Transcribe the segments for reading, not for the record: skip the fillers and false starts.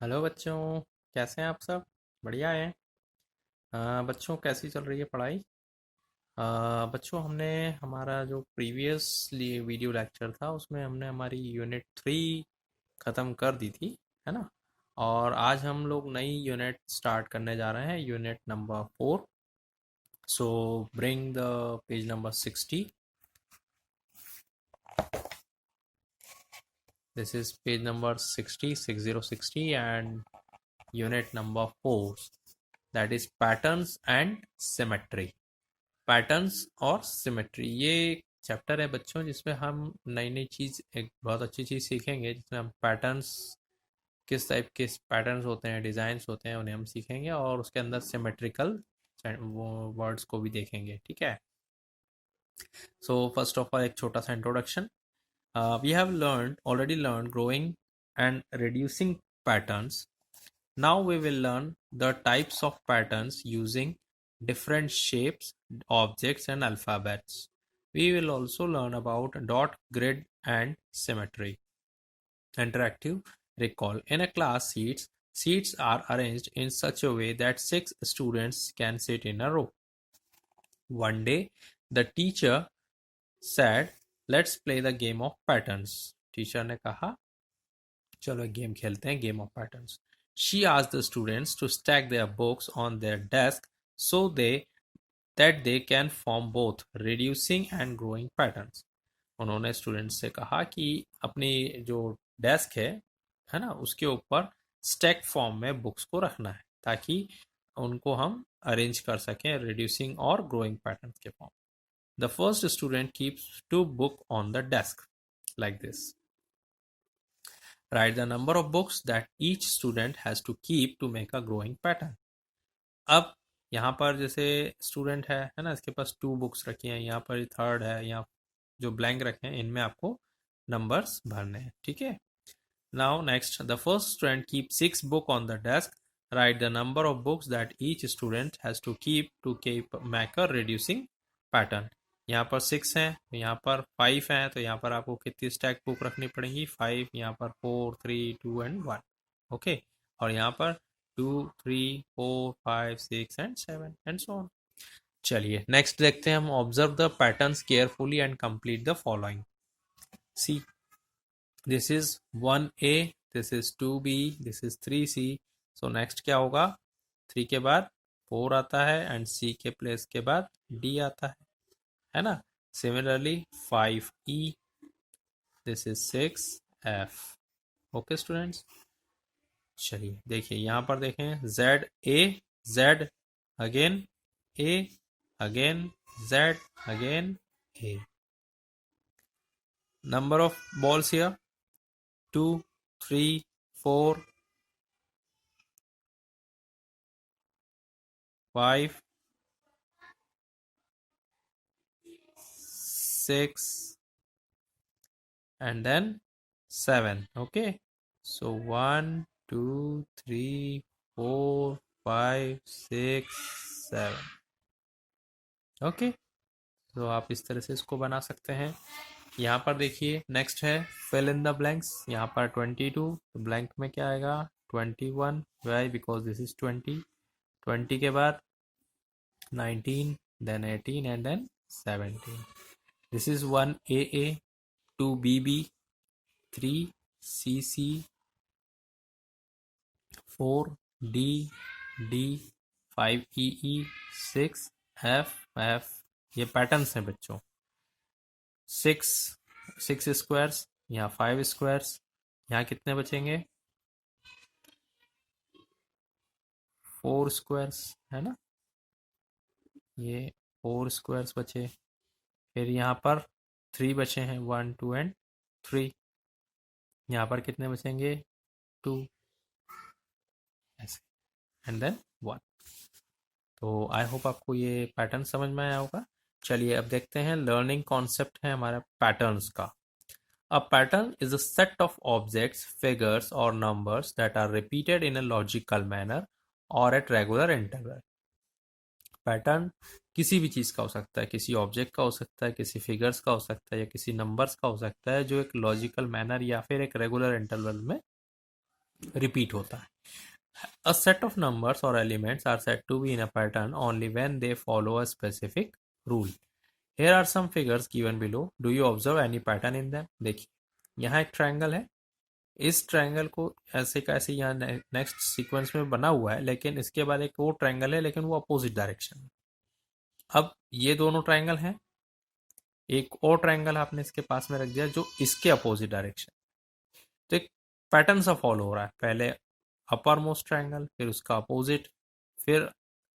Hello बच्चों। कैसे हैं आप सब? बढ़िया हैं। बच्चों कैसी चल रही है पढ़ाई? बच्चों हमने हमारा जो प्रीवियसली वीडियो लेक्चर था उसमें हमने हमारी यूनिट 3 ख़त्म कर दी थी, है ना? और आज हम लोग नई यूनिट स्टार्ट करने जा रहे हैं, unit number 4। So bring the page number 60। This is page number 60, 6060, and unit number 4, that is patterns and symmetry. Patterns और सिमेट्री, ये एक चैप्टर है बच्चों जिसमें हम नई नई चीज़, एक बहुत अच्छी चीज़ सीखेंगे जिसमें हम पैटर्न्स, किस टाइप के पैटर्न्स होते हैं, डिज़ाइंस होते हैं, उन्हें हम सीखेंगे और उसके अंदर सिमेट्रिकल वो वर्ड्स को भी देखेंगे। ठीक है। सो फर्स्ट ऑफ ऑल एक छोटा सा introduction. We have learn already learn growing and reducing patterns. Now we will learn the types of patterns using different shapes, objects and alphabets. We will also learn about dot, grid and symmetry. Interactive recall. In a class seats are arranged in such a way that 6 students can sit in a row. One day, the teacher said, "Let's play the game of patterns." Teacher ने कहा, चलो game खेलते हैं, game of patterns. She asked the students to stack their books on their desk so they can form both reducing and growing patterns. उन्होंने students से कहा कि अपनी जो डेस्क है ना, उसके ऊपर स्टैक फॉर्म में बुक्स को रखना है ताकि उनको हम अरेंज कर सकें रिड्यूसिंग और ग्रोइंग पैटर्न्स के form. The first student keeps to book on the desk like this. Write the number of books that each student has to keep to make a growing pattern. अब यहाँ पर जैसे student है ना, इसके पास 2 books रखी हैं, यहाँ पर थर्ड है, यहाँ जो ब्लैंक रखे हैं इनमें आपको नंबर्स भरने हैं. ठीक है. Now next, the first student keep 6 book on the desk. Write the number of books that each student has to keep make a reducing pattern. यहाँ पर 6 हैं, यहाँ पर 5 हैं, तो यहाँ पर आपको कितनी स्टैक बुक रखनी पड़ेगी? 5. यहाँ पर 4, 3, 2 एंड 1. ओके. और यहाँ पर 2, 3, 4, 5, 6 एंड 7 एंड सो ऑन. चलिए नेक्स्ट देखते हैं हम. Observe the patterns carefully and complete the following. See, this is 1A, this is 2B, this is 3C. So next क्या होगा? 3 के बाद 4 आता है एंड C के प्लेस के बाद D आता है ना. Similarly 5E, this is 6F. Okay students. चलिए देखिए यहाँ पर देखें, Z again A, again Z, again A. Number of balls here: 2, 3, 4, 5, 6 and then 7. Okay, so 1, 2, 3, 4, 5, 6, 7. Okay. तो आप इस तरह से इसको बना सकते हैं. यहाँ पर देखिए नेक्स्ट है फिल इन द ब्लैंक्स. यहाँ पर 22, तो ब्लैंक में क्या आएगा? 21. वाई? Because this is 20. 20 के बाद 19, then 18 and then 17. This is 1AA, 2BB, 3CC, 4DD, 5EE, 6FF. ये पैटर्न्स हैं बच्चों. 6 स्क्वायर्स, यहाँ 5 स्क्वायर्स, यहाँ कितने बचेंगे? 4 स्क्वायर्स, है ना. ये 4 स्क्वायर्स बचे. फिर यहाँ पर 3 बचे हैं, 1, 2 एंड 3. यहाँ पर कितने बचेंगे? 2 ऐसे, एंड देन 1. तो आई होप आपको ये पैटर्न समझ में आया होगा. चलिए अब देखते हैं. लर्निंग कॉन्सेप्ट है हमारा पैटर्न्स का. A pattern is a set of objects, figures और numbers that are repeated in a logical manner और एट रेगुलर इंटरवल. पैटर्न किसी भी चीज़ का हो सकता है, किसी ऑब्जेक्ट का हो सकता है, किसी फिगर्स का हो सकता है या किसी नंबर्स का हो सकता है, जो एक लॉजिकल मैनर या फिर एक रेगुलर इंटरवल में रिपीट होता है. A set of numbers or elements are said to be in a pattern only when they follow a specific rule. Here are some figures given below. Do you observe any pattern in them? देखिए यहाँ एक triangle है. इस triangle को ऐसे का ऐसे यहाँ नेक्स्ट सीक्वेंस में बना हुआ है, लेकिन इसके बाद एक वो ट्रायंगल है, लेकिन वो अपोजिट डायरेक्शन में. अब ये दोनों ट्रायंगल हैं. एक और ट्रायंगल आपने इसके पास में रख दिया जो इसके अपोजिट डायरेक्शन. तो एक पैटर्न सा फॉलो हो रहा है. पहले अपर मोस्ट ट्रायंगल, फिर उसका अपोजिट, फिर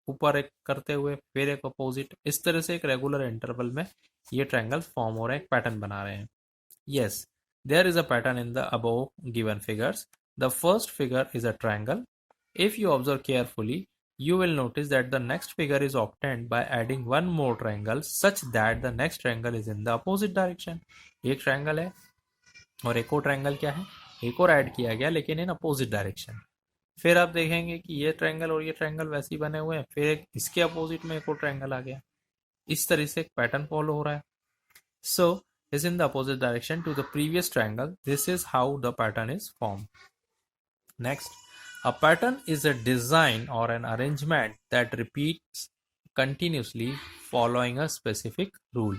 ऊपर एक करते हुए, फिर एक अपोजिट. इस तरह से एक रेगुलर इंटरवल में ये ट्रायंगल फॉर्म हो रहे हैं, एक पैटर्न बना रहे हैं. Yes, there is a pattern in the above given figures. The first figure is a triangle. If you observe carefully, you will notice that the next figure is obtained by adding one more triangle such that the next triangle is in the opposite direction. एक triangle है और एक और triangle क्या है, एक और add किया गया लेकिन इन अपोजिट डायरेक्शन. फिर आप देखेंगे कि ये ट्रायंगल और ये ट्रायंगल वैसे ही बने हुए हैं, फिर एक इसके अपोजिट में एक और ट्रायंगल आ गया. इस तरह से एक पैटर्न फॉलो हो रहा है. So is in the opposite direction to the previous triangle. This is how the pattern is formed. Next, a pattern is a design or an arrangement that repeats continuously following a specific rule.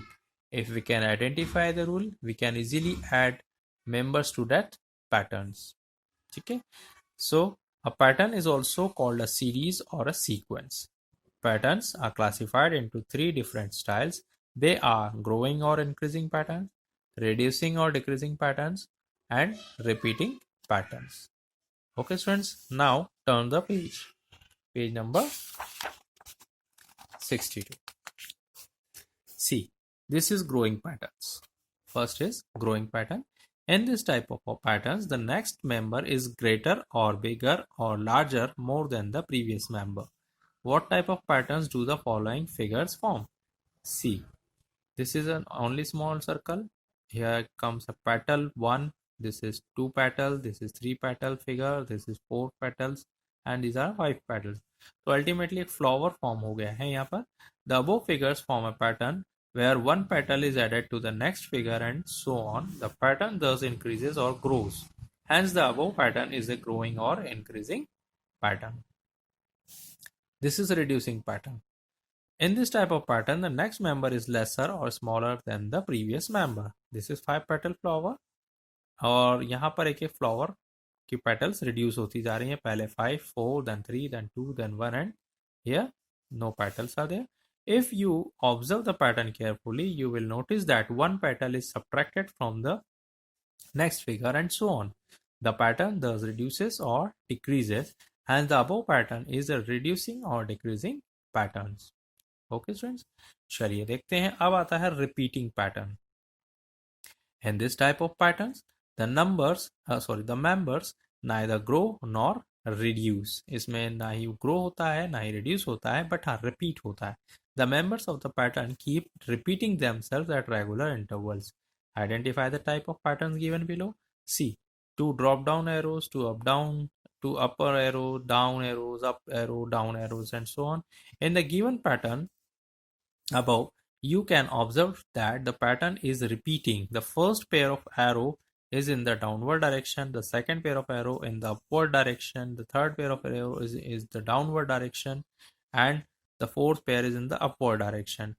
If we can identify the rule, we can easily add members to that patterns. Okay? So a pattern is also called a series or a sequence. Patterns are classified into three different styles. They are growing or increasing patterns, reducing or decreasing patterns, and repeating patterns. Okay, students, now turn the page. Page number 62. See, this is growing patterns. First is growing pattern. In this type of patterns, the next member is greater or bigger or larger more than the previous member. What type of patterns do the following figures form? See. This is an only small circle. Here comes a petal 1. This is 2 petal. This is 3 petal figure. This is 4 petals. And these are 5 petals. So ultimately एक flower form हो गया है यहाँ पर. The above figures form a pattern where one petal is added to the next figure and so on. The pattern thus increases or grows. Hence the above pattern is a growing or increasing pattern. This is a reducing pattern. In this type of pattern, the next member is lesser or smaller than the previous member. This is 5 petal flower. और यहाँ पर एक flower की petals reduce होती जा रही हैं. पहले 5, 4, then 3, then 2, then 1, and here no petals are there. If you observe the pattern carefully, you will notice that one petal is subtracted from the next figure and so on. The pattern thus reduces or decreases, and the above pattern is a reducing or decreasing patterns. Okay, students. चलिए देखते हैं. अब आता है repeating pattern. In this type of patterns, the members neither grow nor reduce. इसमें ना ही grow होता है ना ही reduce होता है, but हाँ repeat होता है. The members of the pattern keep repeating themselves at regular intervals. Identify the type of patterns given below. See, 2 drop down arrows, 2 up down, 2 upper arrow, down arrows, up arrow, down arrows, and so on. In the given pattern above, you can observe that the pattern is repeating. The first pair of arrow is in the downward direction, the second pair of arrow in the upward direction, the third pair of arrow is the downward direction, and the fourth pair is in the upward direction.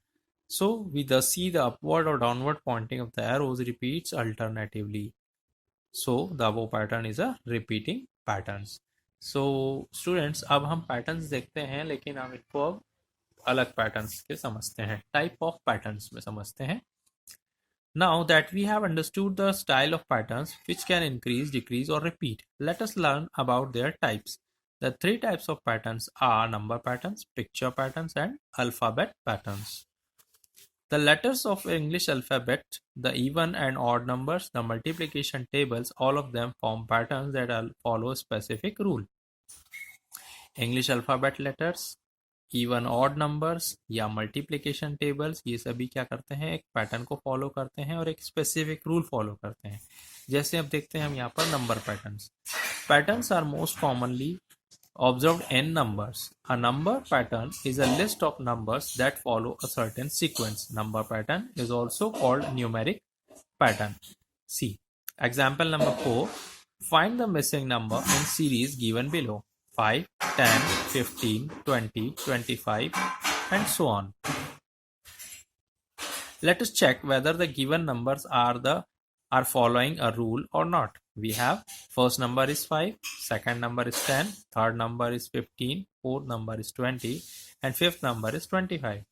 So we thus see the upward or downward pointing of the arrows repeats alternatively. So the above pattern is a repeating patterns. So students, अब हम patterns देखते हैं, लेकिन हम इनको अब अलग patterns के समझते हैं, टाइप ऑफ पैटर्न्स में समझते हैं. Now that we have understood the style of patterns which can increase, decrease or repeat, let us learn about their types. The 3 types of patterns are number patterns, picture patterns, and alphabet patterns. The letters of English alphabet, the even and odd numbers, the multiplication tables, all of them form patterns that follow a specific rule. English alphabet letters, even odd numbers या multiplication tables, ये सभी क्या करते हैं, एक pattern को follow करते हैं और एक स्पेसिफिक रूल फॉलो करते हैं. जैसे अब देखते हैं हम यहाँ पर number patterns. Patterns are most commonly observed in numbers. A number pattern is a list of numbers that follow a certain sequence. Number pattern is also called numeric pattern. See, example number 4. Find the missing number in series given below: 5, 10, 15, 20, 25, and so on. Let us check whether the given numbers are following a rule or not. We have first number is 5, second number is 10, third number is 15, fourth number is 20, and fifth number is 25.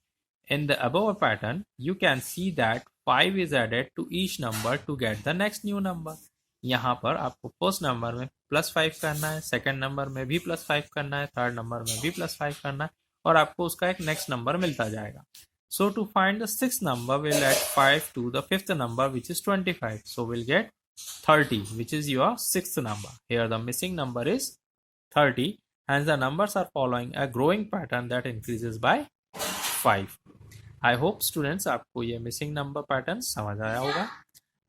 In the above pattern, you can see that 5 is added to each number to get the next new number. यहाँ पर आपको first number में +5 करना है, second number में भी +5 करना है, थर्ड नंबर में भी +5 करना है, और आपको उसका एक नेक्स्ट नंबर मिलता जाएगा. So to find the sixth number, we'll add 5 to the fifth number, which is 25. So we'll get 30, which is your sixth number. Here the missing number is 30, hence the numbers are following a growing pattern that increases by 5. I hope students आपको ये missing number pattern समझ आया होगा.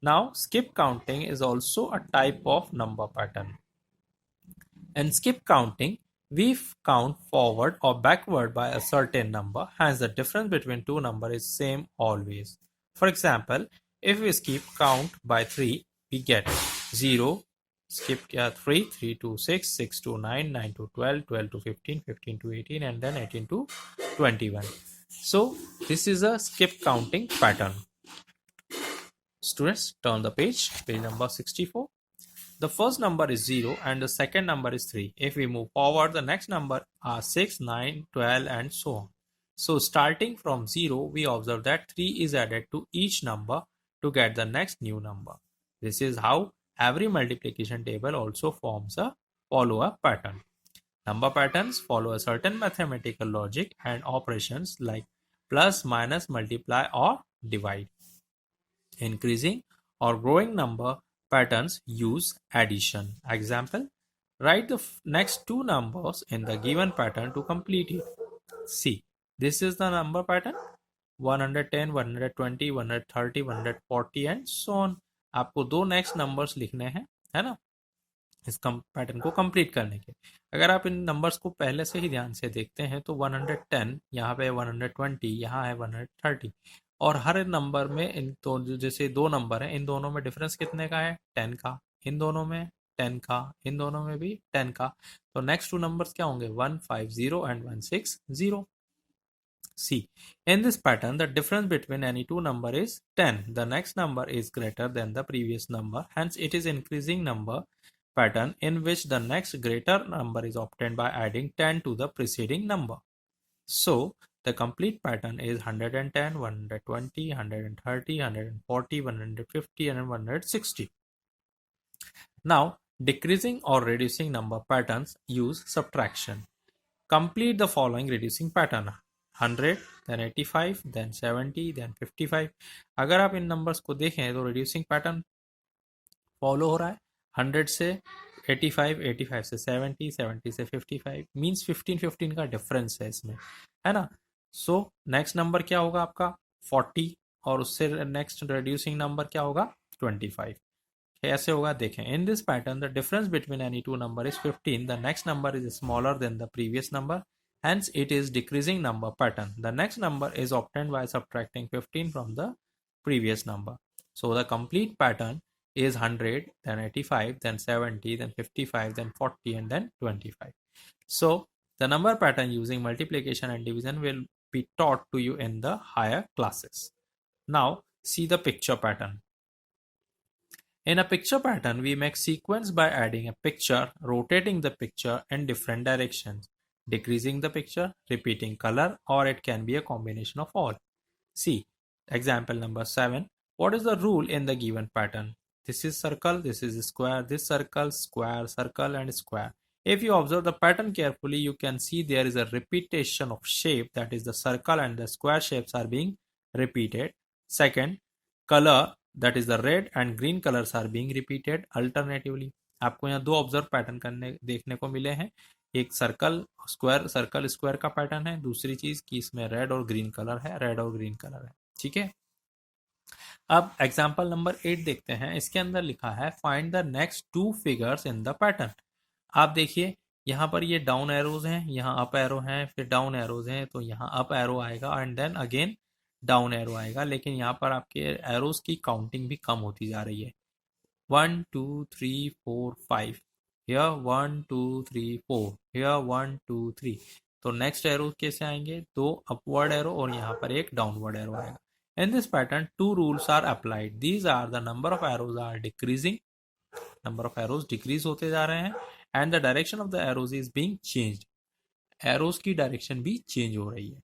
Now skip counting is also a type of number pattern. In skip counting, we count forward or backward by a certain number, hence the difference between two numbers is same always. For example, if we skip count by 3, we get 0, skip 3, 3 to 6, 6 to 9, 9 to 12, 12 to 15, 15 to 18, and then 18 to 21. So this is a skip counting pattern. Students, turn the page number 64. The first number is 0 and the second number is 3. If we move forward, the next number are 6, 9, 12, and so on. So starting from 0, we observe that 3 is added to each number to get the next new number. This is how every multiplication table also forms a follow-up pattern. Number patterns follow a certain mathematical logic and operations like plus, minus, multiply, or divide. Increasing or growing number patterns use addition. Example, write the next two numbers in the given pattern to complete it. See, this is the number pattern 110, 120, 130, 140 and so on. आपको दो next numbers लिखने हैं, है ना, इस pattern को complete करने के. अगर आप इन नंबर्स को पहले से ही ध्यान से देखते हैं तो 110 यहाँ पे 120, यहाँ है 130, और हर नंबर में इन तो जैसे दो नंबर हैं, इन दोनों में डिफरेंस कितने का है? 10 का. इन दोनों में 10 का, इन दोनों में भी 10 का. तो नेक्स्ट टू नंबर्स क्या होंगे? 150 and 160. See, in this pattern, the difference between any two number is 10. The next number is greater than the previous number. Hence, it is increasing number pattern in which the next greater number is obtained by adding 10 to the preceding number. So, the complete pattern is 110, 120, 130, 140, 150, and 160. Now, decreasing or reducing number patterns use subtraction. Complete the following reducing pattern: 100, then 85, then 70, then 55. अगर आप इन numbers को देखें तो reducing pattern follow हो रहा है. 100 से 85, 85 से 70, 70 से 55, मीन्स 15 का डिफरेंस है इसमें, है ना. सो नेक्स्ट नंबर क्या होगा आपका? 40, और उससे नेक्स्ट रिड्यूसिंग नंबर क्या होगा? 25. कैसे होगा देखें. In this pattern the difference between any two number is 15. The next number is smaller than the previous number, hence it is decreasing number pattern. The next number is obtained by subtracting 15 from the previous number. So the complete pattern is 100, then 85, then 70, then 55, then 40, and then 25. So the number pattern using multiplication and division will be taught to you in the higher classes. Now see the picture pattern. In a picture pattern, we make sequence by adding a picture, rotating the picture in different directions, decreasing the picture, repeating color, or it can be a combination of all. See, example number 7. What is the rule in the given pattern? This is circle, this is square, this circle, square, circle, and square. If you observe the pattern carefully, you can see there is a repetition of shape, that is the circle and the square shapes are being repeated. Second, color, that is the red and green colors are being repeated alternatively. आपको यहाँ दो observe pattern देखने को मिले हैं. एक circle square का pattern है, दूसरी चीज कि इसमें रेड और ग्रीन कलर है. ठीक है. अब एग्जांपल नंबर 8 देखते हैं. इसके अंदर लिखा है find the next two figures in the pattern. आप देखिए यहाँ पर ये डाउन एरोज हैं, यहाँ अप एरो हैं, फिर डाउन एरोज हैं, तो यहाँ अप एरो आएगा and then again down arrow आएगा. लेकिन यहाँ पर आपके एरोज की काउंटिंग भी कम होती जा रही है. 1 2 3 4 5, here 1 2 3 4, here 1 2 3. तो नेक्स्ट एरो कैसे आएंगे, दो अपवर्ड एरो और यहाँ पर एक डाउनवर्ड एरो आएगा. In this pattern, two rules are applied. These are the number of arrows are decreasing, number of arrows decrease होते जा रहे हैं, and the direction of the arrows is being changed. Arrows की direction भी change हो रही है.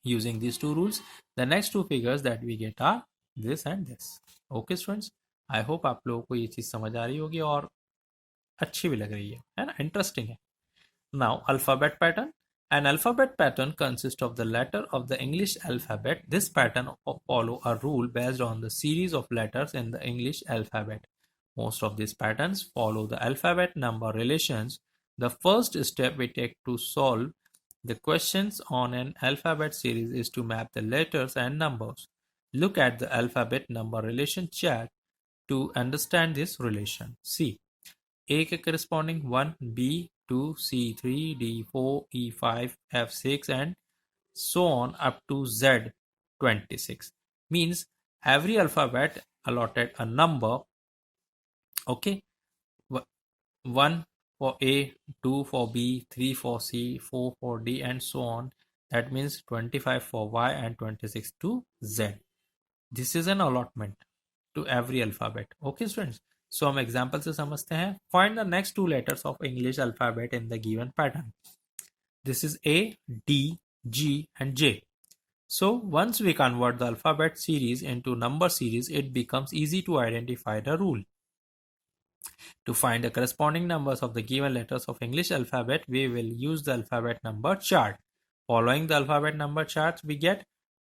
Using these two rules, the next two figures that we get are this and this. Okay students, I hope आप लोगों को ये चीज़ समझ आ रही होगी और अच्छी भी लग रही है ना, इंटरेस्टिंग है. Now alphabet pattern. An alphabet pattern consists of the letter of the English alphabet. This pattern follow a rule based on the series of letters in the English alphabet. Most of these patterns follow the alphabet number relations. The first step we take to solve the questions on an alphabet series is to map the letters and numbers. Look at the alphabet number relation chart to understand this relation. See, A के corresponding 1, B 2, C 3, D 4, E 5, F 6 and so on up to Z 26. Means every alphabet allotted a number. Okay, 1 for A, 2 for B, 3 for C, 4 for D and so on. That means 25 for Y and 26 to Z. This is an allotment to every alphabet. Okay students. So हम example से समझते हैं. Find the next two letters of English alphabet in the given pattern. This is A, D, G and J. So once we convert the alphabet series into number series, it becomes easy to identify the rule. To find the corresponding numbers of the given letters of English alphabet, we will use the alphabet number chart. Following the alphabet number charts, we get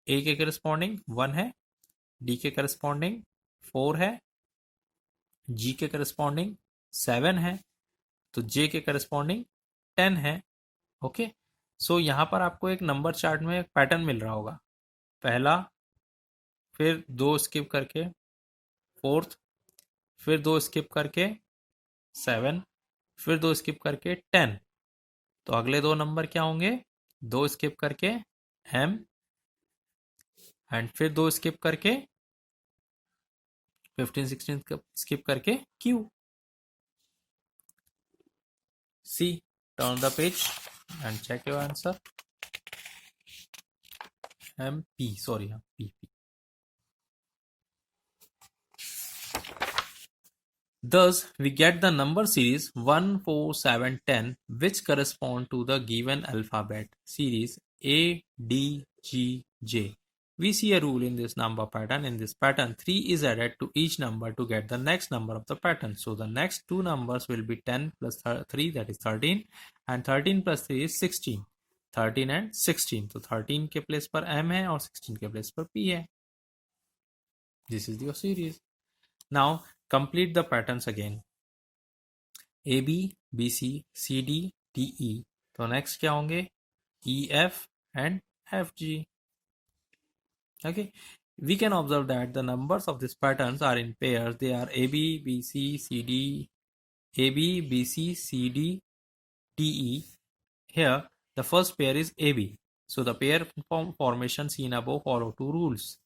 A के corresponding 1 है, D के corresponding 4 है, G के corresponding 7 है, तो J के corresponding 10 है. Okay, सो यहाँ पर आपको एक नंबर चार्ट में एक पैटर्न मिल रहा होगा. पहला, फिर 2 स्किप करके 4th, फिर 2 स्किप करके 7, फिर 2 स्किप करके 10. तो अगले दो नंबर क्या होंगे, 2 स्किप करके M एंड फिर 2 स्किप करके 15 16 स्किप करके Q. See, turn the page and check your answer. MP, sorry, P. Thus, we get the number series 1, 4, 7, 10, which correspond to the given alphabet series A, D, G, J. We see a rule in this number pattern. In this pattern, 3 is added to each number to get the next number of the pattern. So the next two numbers will be 10 plus 3, that is 13, and 13 plus 3 is 16. 13 and 16. So 13 के place पर M है और 16 के place पर P है. This is your series. Now complete the patterns again. A B, B C, C D, D E. तो next क्या होंगे, E F and F G. Okay, we can observe that the numbers of these patterns are in pairs. They are A B, B C, C D, A B, B C, C D, D E. Here the first pair is AB. So the pair formation seen above follow two rules.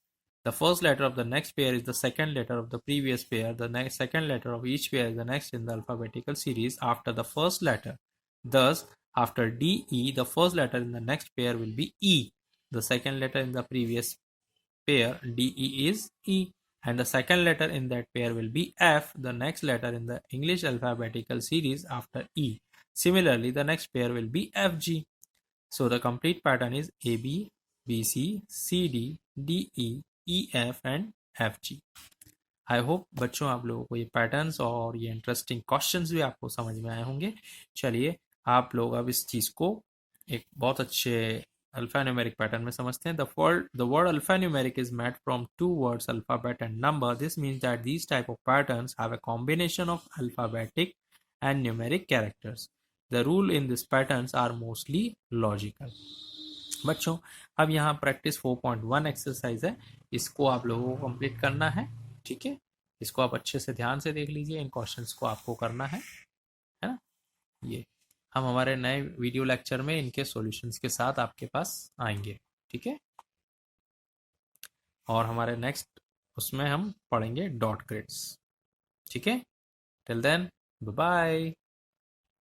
The first letter of the next pair is the second letter of the previous pair. The next second letter of each pair is the next in the alphabetical series after the first letter. Thus, after DE, the first letter in the next pair will be E. The second letter in the previous pair, DE, is E. And the second letter in that pair will be F, the next letter in the English alphabetical series after E. Similarly, the next pair will be FG. So the complete pattern is AB, BC, CD, DE, EF and FG. I hope बच्चों आप लोगों को ये patterns और ये interesting questions भी आपको समझ में आए होंगे. चलिए आप लोग अब इस चीज़ को एक बहुत अच्छे अल्फान्यूमेरिक पैटर्न में समझते हैं. The word alphanumeric is made from two words, alphabet and number. This means that these type of patterns have a combination of alphabetic and numeric characters. The rule in these patterns are mostly logical. बच्चों अब यहाँ practice 4.1 exercise है, इसको आप लोगों को complete करना है. ठीक है, इसको आप अच्छे से ध्यान से देख लीजिए. इन क्वेश्चंस को आपको करना है ना. ये हम हमारे नए वीडियो लेक्चर में इनके सॉल्यूशंस के साथ आपके पास आएंगे. ठीक है, और हमारे नेक्स्ट उसमें हम पढ़ेंगे डॉट ग्रिड्स. ठीक है, टिल देन बाय बाय।